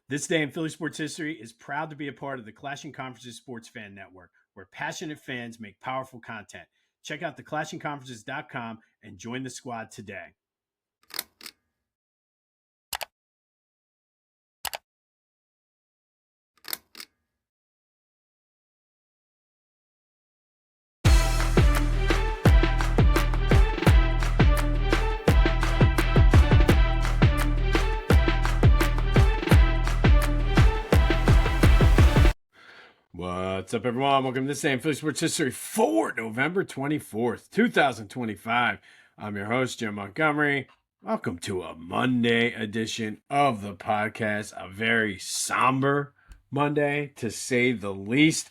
This day in Philly sports history is proud to be a part of the Clashing Conferences Sports Fan Network, where passionate fans make powerful content. Check out theclashingconferences.com and join the squad today. What's up, everyone? Welcome to this day in Philly sports history for November 24th, 2025. I'm your host, Jim Montgomery. Welcome to a Monday edition of the podcast, a very somber Monday, to say the least.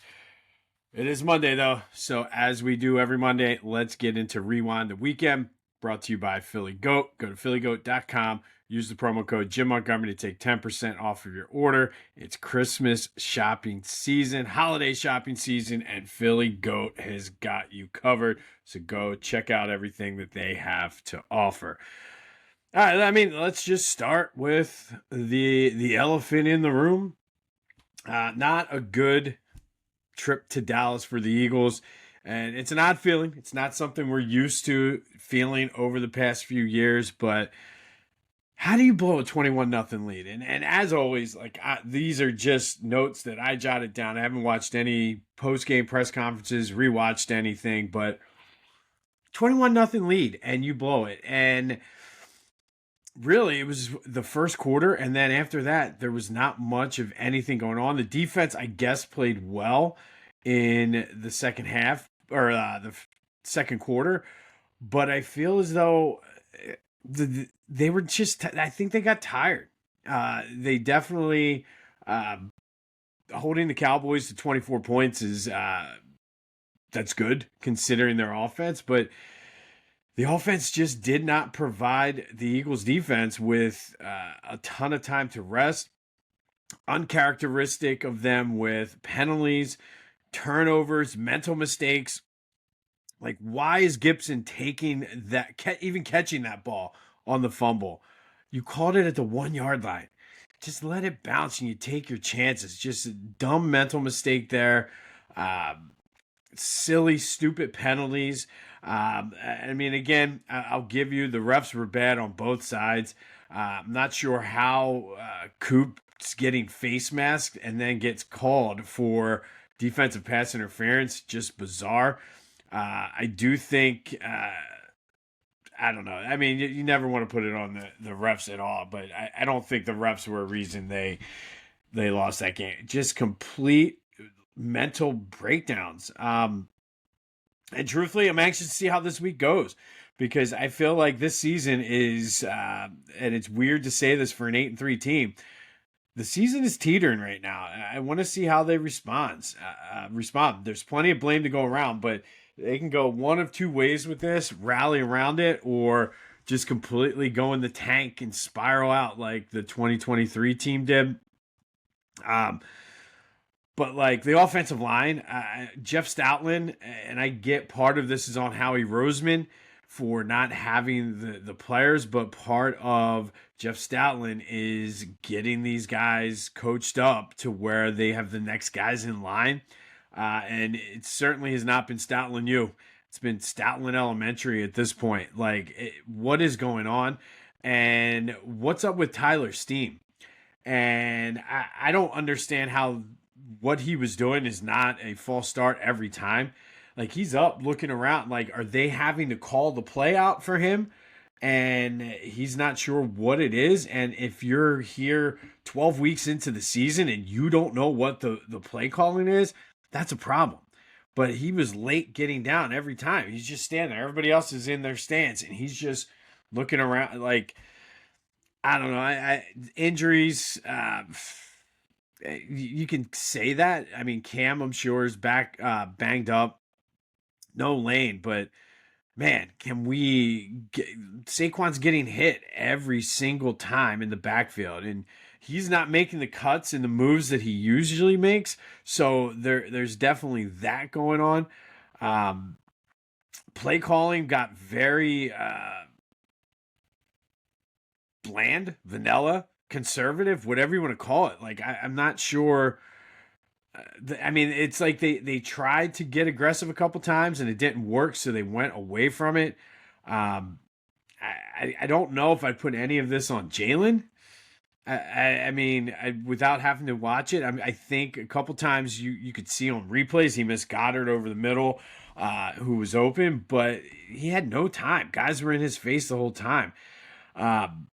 It is Monday, though, so as we do every Monday, let's get into Rewind the Weekend, brought to you by Philly Goat. Go to phillygoat.com. Use the promo code Jim Montgomery to take 10% off of your order. It's Christmas shopping season, holiday shopping season, and Philly Goat has got you covered. So go check out everything that they have to offer. All right, let's just start with the elephant in the room. Not a good trip to Dallas for the Eagles. And it's an odd feeling. It's not something we're used to feeling over the past few years, but how do you blow a 21-0 lead? And as always, these are just notes that I jotted down. I haven't watched any post-game press conferences, rewatched anything, but 21-0 lead and you blow it. And really, it was the first quarter, and then after that, there was not much of anything going on. The defense, I guess, played well in the second half, or the second quarter, but I feel as though they were just, I think they got tired. They definitely, holding the Cowboys to 24 points is, that's good considering their offense, but the offense just did not provide the Eagles defense with a ton of time to rest. Uncharacteristic of them with penalties, turnovers, mental mistakes. Like, why is Gibson taking that, even catching that ball on the fumble? You called it at the 1 yard line. Just let it bounce and you take your chances. Just a dumb mental mistake there. Silly, stupid penalties. Again, I'll give you, the refs were bad on both sides. I'm not sure how Coop's getting face masked and then gets called for defensive pass interference. Just bizarre. I do think, I don't know. I mean, you never want to put it on the refs at all, but I don't think the refs were a reason they lost that game. Just complete mental breakdowns. And truthfully, I'm anxious to see how this week goes, because I feel like this season is, and it's weird to say this for an 8-3 team, the season is teetering right now. I want to see how they respond. There's plenty of blame to go around, but they can go one of two ways with this: rally around it, or just completely go in the tank and spiral out like the 2023 team did. But like the offensive line, Jeff Stoutland, and I get part of this is on Howie Roseman for not having the players, but part of Jeff Stoutland is getting these guys coached up to where they have the next guys in line. And it certainly has not been Stoutland U. It's been Stoutland Elementary at this point. What is going on? And what's up with Tyler Steen? And I don't understand how what he was doing is not a false start every time. Like, he's up looking around. Like, are they having to call the play out for him? And he's not sure what it is. And if you're here 12 weeks into the season and you don't know what the play calling is, that's a problem. But he was late getting down every time. He's just standing there. Everybody else is in their stance, and he's just looking around. Like, I don't know. Injuries, you can say that. I mean, Cam, I'm sure, is back, banged up. No Lane, but man, Saquon's getting hit every single time in the backfield, and he's not making the cuts and the moves that he usually makes. So there's definitely that going on. Play calling got very bland, vanilla conservative, whatever you want to call it. Like I'm not sure. I mean, it's like they tried to get aggressive a couple times and it didn't work, so they went away from it. Um, I don't know if I'd put any of this on Jalen. I mean, without having to watch it, I think a couple times you could see on replays he missed Goddard over the middle, who was open, but he had no time. Guys were in his face the whole time. Um,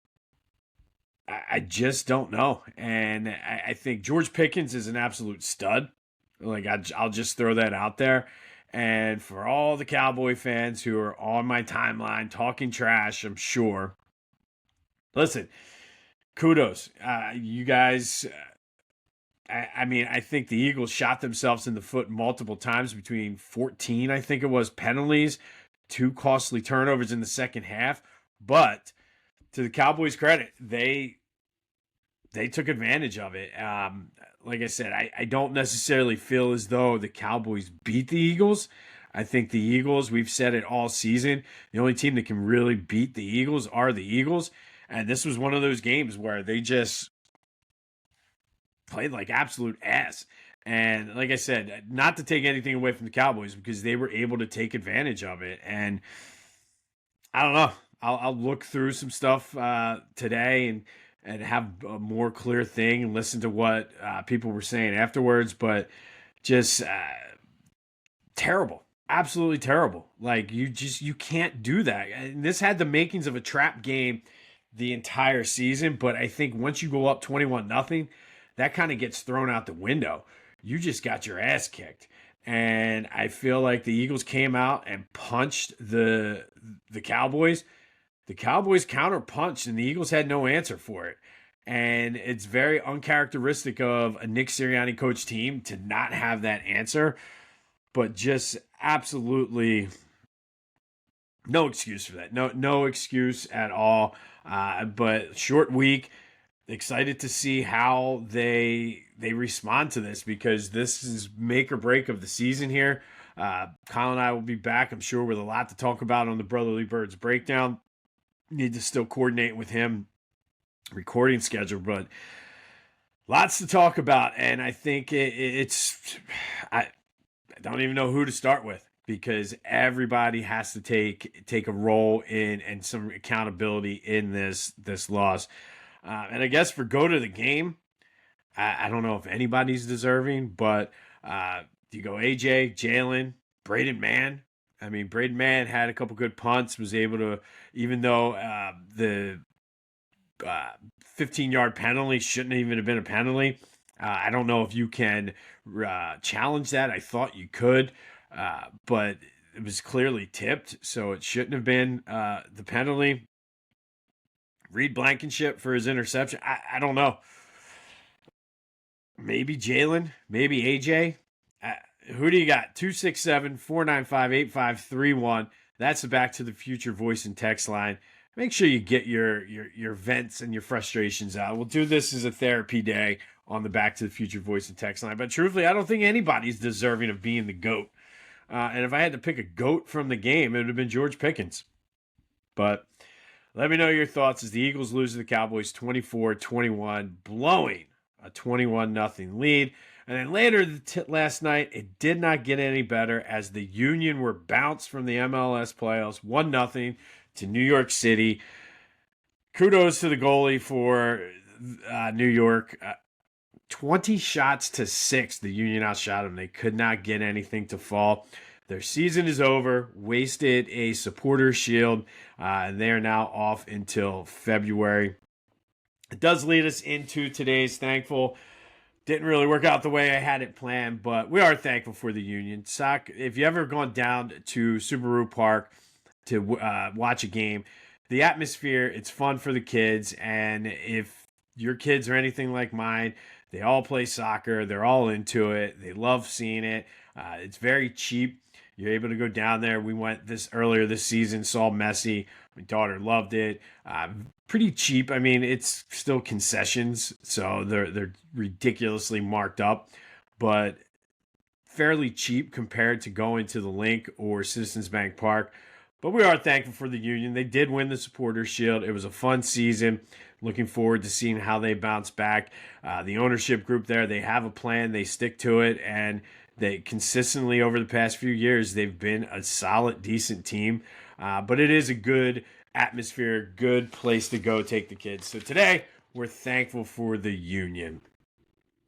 I just don't know, and I think George Pickens is an absolute stud. Like I'll just throw that out there. And for all the Cowboy fans who are on my timeline talking trash, I'm sure. Listen, kudos. You guys, I mean, I think the Eagles shot themselves in the foot multiple times between 14, I think it was, penalties, 2 costly turnovers in the second half. But to the Cowboys' credit, they took advantage of it. Like I said, I don't necessarily feel as though the Cowboys beat the Eagles. I think the Eagles, we've said it all season, the only team that can really beat the Eagles are the Eagles. And this was one of those games where they just played like absolute ass. And like I said, not to take anything away from the Cowboys because they were able to take advantage of it. And I don't know. I'll look through some stuff today and have a more clear thing and listen to what people were saying afterwards. But just terrible, absolutely terrible. Like you can't do that. And this had the makings of a trap game the entire season, but I think once you go up 21-0, that kind of gets thrown out the window. You just got your ass kicked. And I feel like the Eagles came out and punched the Cowboys. The Cowboys counter punched and the Eagles had no answer for it. And it's very uncharacteristic of a Nick Sirianni coach team to not have that answer, but just absolutely no excuse for that. No excuse at all. But short week. Excited to see how they respond to this because this is make or break of the season here. Kyle and I will be back, I'm sure, with a lot to talk about on the Brotherly Birds breakdown. Need to still coordinate with him recording schedule, but lots to talk about. And I think I don't even know who to start with because everybody has to take a role in and some accountability in this loss. And I guess for go to the game, I don't know if anybody's deserving, but you go AJ, Jalen, Braden Mann. I mean, Braden Mann had a couple good punts, was able to, even though the 15-yard penalty shouldn't even have been a penalty. I don't know if you can challenge that. I thought you could, but it was clearly tipped, so it shouldn't have been the penalty. Reed Blankenship for his interception. I don't know. Maybe Jalen, maybe AJ. Who do you got? 267-495-8531. That's the Back to the Future voice and text line. Make sure you get your vents and your frustrations out. We'll do this as a therapy day on the Back to the Future voice and text line. But truthfully, I don't think anybody's deserving of being the GOAT. And if I had to pick a GOAT from the game, it would have been George Pickens. But let me know your thoughts as the Eagles lose to the Cowboys 24-21, blowing a 21-0 lead. And then later last night, it did not get any better as the Union were bounced from the MLS playoffs 1-0 to New York City. Kudos to the goalie for New York. 20 shots to 6, the Union outshot them. They could not get anything to fall. Their season is over, wasted a supporter shield, and they are now off until February. It does lead us into today's thankful. Didn't really work out the way I had it planned, but we are thankful for the Union. If you ever gone down to Subaru Park to watch a game, the atmosphere, it's fun for the kids, and if your kids are anything like mine, they all play soccer. They're all into it. They love seeing it. It's very cheap. You're able to go down there. We went earlier this season, saw Messi. My daughter loved it. Pretty cheap. I mean, it's still concessions, so they're ridiculously marked up, but fairly cheap compared to going to the Link or Citizens Bank Park. But we are thankful for the Union. They did win the Supporters Shield. It was a fun season. Looking forward to seeing how they bounce back. The ownership group there, they have a plan. They stick to it. And they consistently, over the past few years, they've been a solid, decent team. But it is a good atmosphere, good place to go take the kids. So today, we're thankful for the Union.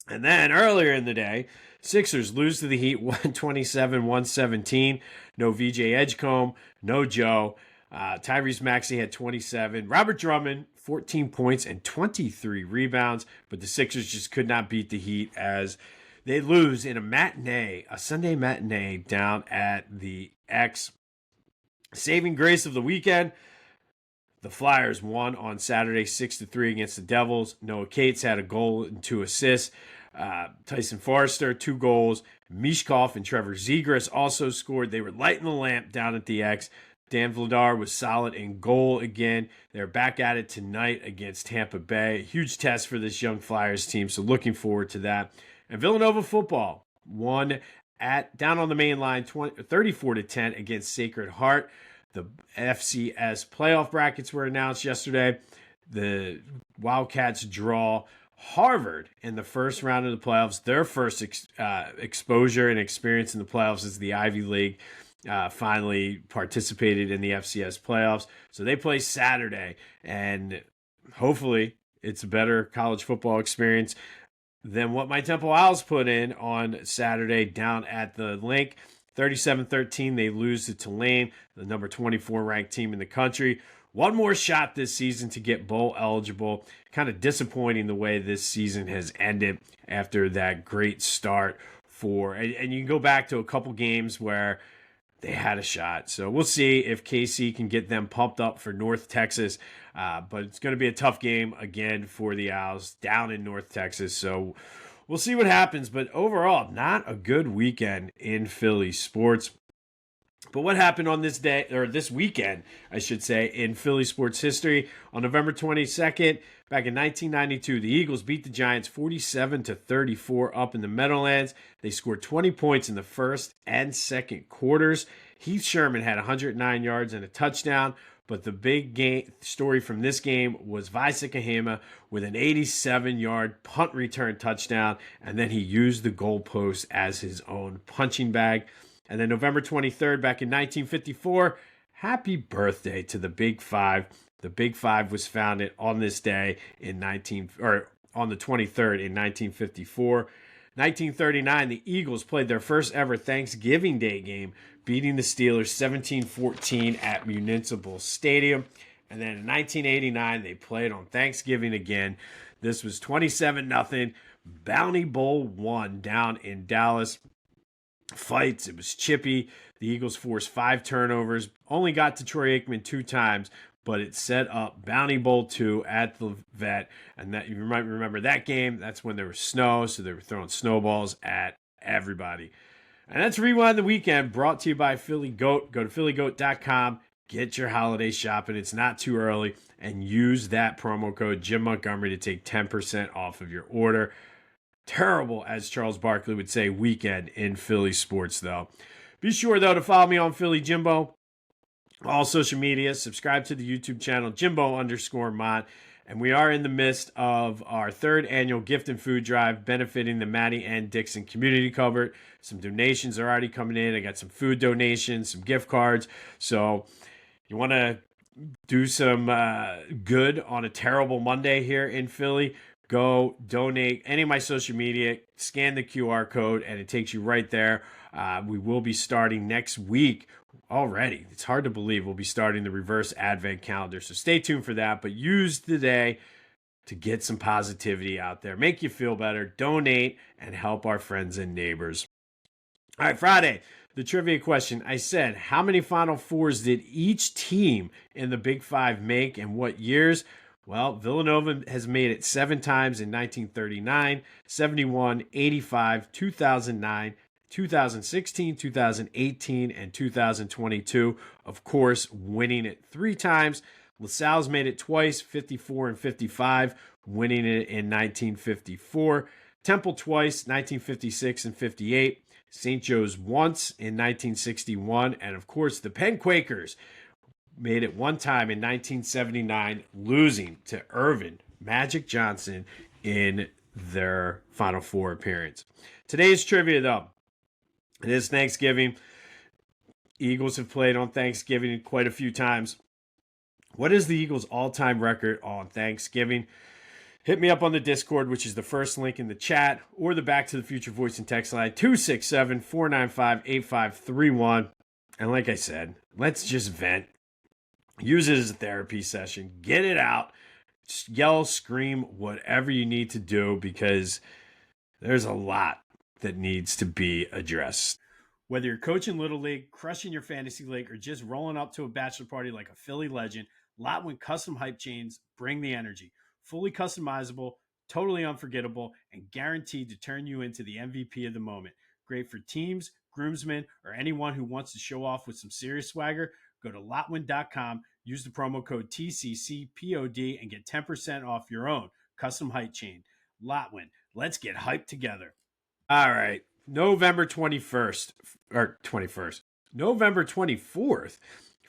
And then earlier in the day, Sixers lose to the Heat 127-117. No VJ Edgecombe, no Joe. Tyrese Maxey had 27. Robert Drummond, 14 points and 23 rebounds. But the Sixers just could not beat the Heat as they lose in a Sunday matinee down at the X. Saving grace of the weekend, the Flyers won on Saturday 6-3 against the Devils. Noah Cates had a goal and 2 assists. Tyson Forrester, 2 goals. Mishkov and Trevor Zegras also scored. They were lighting the lamp down at the X. Dan Vladar was solid in goal again. They're back at it tonight against Tampa Bay. Huge test for this young Flyers team, so looking forward to that. And Villanova football won down on the main line 34-10 against Sacred Heart. The FCS playoff brackets were announced yesterday. The Wildcats draw Harvard in the first round of the playoffs. Their first exposure and experience in the playoffs is the Ivy League. Finally participated in the FCS playoffs. So they play Saturday, and hopefully it's a better college football experience than what my Temple Owls put in on Saturday down at the Link. 37-13, they lose to Tulane, the number 24 ranked team in the country. One more shot this season to get bowl eligible. Kind of disappointing the way this season has ended after that great start and you can go back to a couple games where they had a shot. So we'll see if KC can get them pumped up for North Texas. But it's going to be a tough game again for the Owls down in North Texas. So we'll see what happens. But overall, not a good weekend in Philly sports. But what happened on this day, or this weekend, I should say, in Philly sports history? On November 22nd, back in 1992, the Eagles beat the Giants 47-34 up in the Meadowlands. They scored 20 points in the first and second quarters. Heath Sherman had 109 yards and a touchdown. But the big story from this game was Vaisa Kahima with an 87-yard punt return touchdown, and then he used the goalpost as his own punching bag. And then November 23rd, back in 1954, happy birthday to the Big Five. The Big Five was founded on this day on the 23rd in 1954. 1939, the Eagles played their first ever Thanksgiving Day game, beating the Steelers 17-14 at Municipal Stadium. And then in 1989, they played on Thanksgiving again. This was 27-0. Bounty Bowl 1 down in Dallas. Fights. It was chippy. The Eagles forced 5 turnovers. Only got to Troy Aikman 2 times, but it set up Bounty Bowl 2 at the Vet. And that you might remember that game. That's when there was snow, so they were throwing snowballs at everybody. And that's Rewind the Weekend, brought to you by Philly Goat. Go to phillygoat.com. Get your holiday shopping. It's not too early. And use that promo code Jim Montgomery to take 10% off of your order. Terrible, as Charles Barkley would say, weekend in Philly sports, though. Be sure, though, to follow me on Philly Jimbo. All social media. Subscribe to the YouTube channel, Jimbo_Mont. And we are in the midst of our 3rd annual gift and food drive benefiting the Mattie Ann Dixon Community Cupboard. Some donations are already coming in. I got some food donations, some gift cards. So you want to do some good on a terrible Monday here in Philly, go donate any of my social media, scan the QR code, and it takes you right there. We will be starting next week already. It's hard to believe we'll be starting the reverse advent calendar. So stay tuned for that. But use the day to get some positivity out there. Make you feel better. Donate and help our friends and neighbors. All right, Friday, the trivia question. I said, how many Final Fours did each team in the Big Five make and what years? Well, Villanova has made it 7 times in 1939, 71, 85, 2009, 2016, 2018, and 2022. Of course, winning it 3 times. LaSalle's made it twice, 54 and 55, winning it in 1954. Temple twice, 1956 and 58. St. Joe's once in 1961. And of course, the Penn Quakers made it one time in 1979, losing to Irvin Magic Johnson in their Final Four appearance. Today's trivia, though, it is Thanksgiving. Eagles have played on Thanksgiving quite a few times. What is the Eagles' all-time record on Thanksgiving? Hit me up on the Discord, which is the first link in the chat, or the Back to the Future voice and text line, 267-495-8531. And like I said, let's just vent. Use it as a therapy session. Get it out. Just yell, scream, whatever you need to do, because there's a lot that needs to be addressed. Whether you're coaching Little League, crushing your fantasy league, or just rolling up to a bachelor party like a Philly legend, Lotwin Custom Hype Chains bring the energy. Fully customizable, totally unforgettable, and guaranteed to turn you into the MVP of the moment. Great for teams, groomsmen, or anyone who wants to show off with some serious swagger. Go to Lotwin.com, use the promo code TCCPOD, and get 10% off your own custom hype chain. Lotwin, let's get hyped together. All right. November 21st, or 21st, November 24th.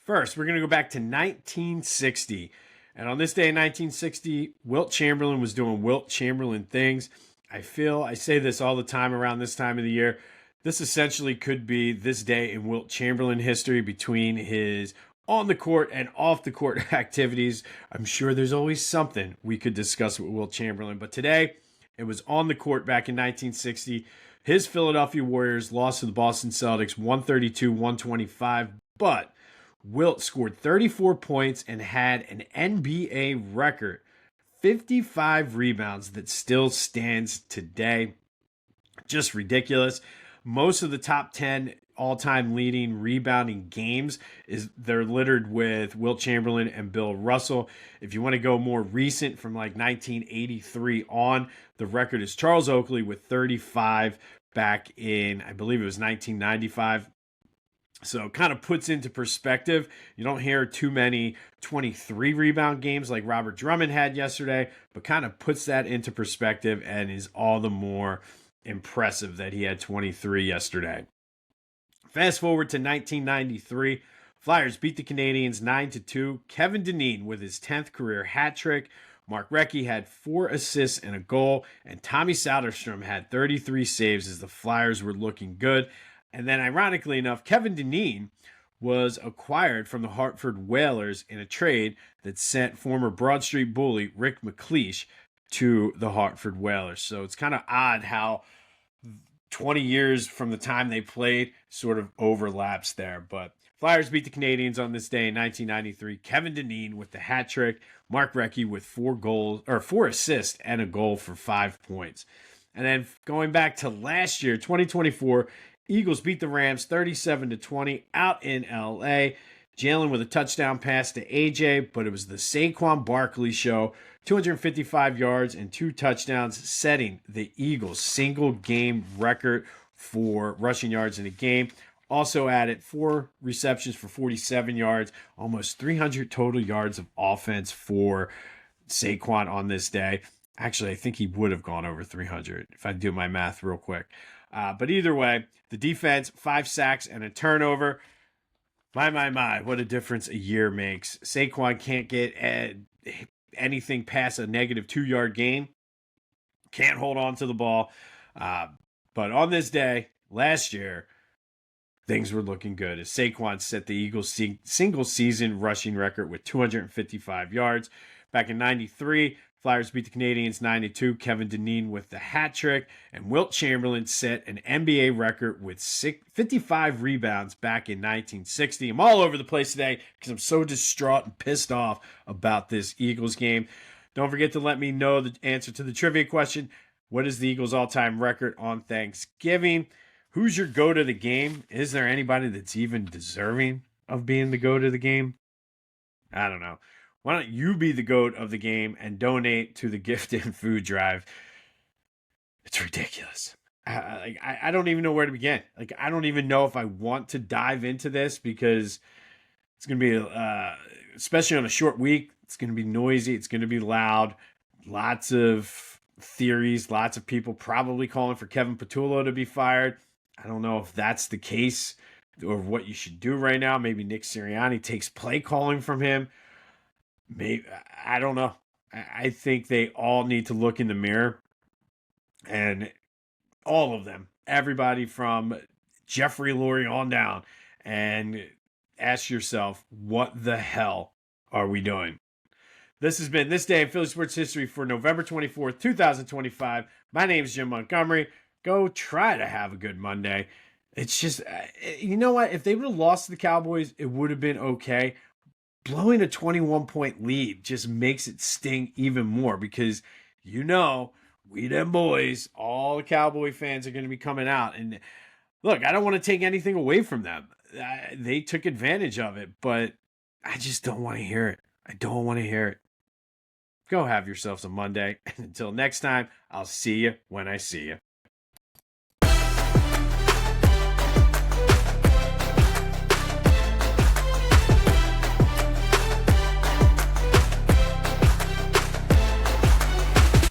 First, we're going to go back to 1960. And on this day in 1960, Wilt Chamberlain was doing Wilt Chamberlain things. I say this all the time around this time of the year. This essentially could be this day in Wilt Chamberlain history between his on the court and off the court activities. I'm sure there's always something we could discuss with Wilt Chamberlain, but today it was on the court back in 1960. His Philadelphia Warriors lost to the Boston Celtics 132-125, but Wilt scored 34 points and had an NBA record 55 rebounds that still stands today. Just ridiculous. Most of the top 10 all-time leading rebounding games they're littered with Wilt Chamberlain and Bill Russell. If you want to go more recent, from like 1983 on, the record is Charles Oakley with 35 back in, I believe it was 1995. So it kind of puts into perspective. You don't hear too many 23 rebound games like Robert Drummond had yesterday, but kind of puts that into perspective and is all the more impressive that he had 23 yesterday. Fast forward to 1993. Flyers beat the Canadiens 9-2. Kevin Dineen with his 10th career hat trick. Mark Recchi had 4 assists and a goal, and Tommy Soderstrom had 33 saves as the Flyers were looking good. And then, ironically enough, Kevin Dineen was acquired from the Hartford Whalers in a trade that sent former Broad Street bully Rick McLeish to the Hartford Whalers. So it's kind of odd how 20 years from the time they played sort of overlaps there. But Flyers beat the Canadiens on this day in 1993. Kevin Dineen with the hat trick. Mark Recchi with 4 assists and a goal for 5 points. And then going back to last year, 2024, Eagles beat the Rams 37-20 out in LA. Jalen with a touchdown pass to AJ, but it was the Saquon Barkley show. 255 yards and 2 touchdowns, setting the Eagles' single game record for rushing yards in a game. Also added 4 receptions for 47 yards, almost 300 total yards of offense for Saquon on this day. Actually, I think he would have gone over 300 if I do my math real quick. But either way, the defense, 5 sacks and a turnover. My, what a difference a year makes. Saquon can't get anything past a negative 2-yard gain. Can't hold on to the ball. But on this day, last year, things were looking good as Saquon set the Eagles' single season rushing record with 255 yards. Back in 93, Flyers beat the Canadiens 9-2. Kevin Dineen with the hat trick. And Wilt Chamberlain set an NBA record with 55 rebounds back in 1960. I'm all over the place today because I'm so distraught and pissed off about this Eagles game. Don't forget to let me know the answer to the trivia question. What is the Eagles' all-time record on Thanksgiving? Who's your GOAT of the game? Is there anybody that's even deserving of being the GOAT of the game? I don't know. Why don't you be the GOAT of the game and donate to the gift and food drive? It's ridiculous. I don't even know where to begin. I don't even know if I want to dive into this because it's going to be, especially on a short week, it's going to be noisy. It's going to be loud. Lots of theories. Lots of people probably calling for Kevin Patullo to be fired. I don't know if that's the case or what you should do right now. Maybe Nick Sirianni takes play calling from him. Maybe, I don't know. I think they all need to look in the mirror, and all of them, everybody from Jeffrey Lurie on down, and ask yourself, what the hell are we doing? This has been This Day in Philly Sports History for November 24th, 2025. My name is Jim Montgomery. Go try to have a good Monday. It's just, you know what? If they would have lost to the Cowboys, it would have been okay. Blowing a 21-point lead just makes it sting even more because, we them boys, all the Cowboy fans are going to be coming out. And look, I don't want to take anything away from them. They took advantage of it, but I just don't want to hear it. I don't want to hear it. Go have yourselves a Monday. And until next time, I'll see you when I see you.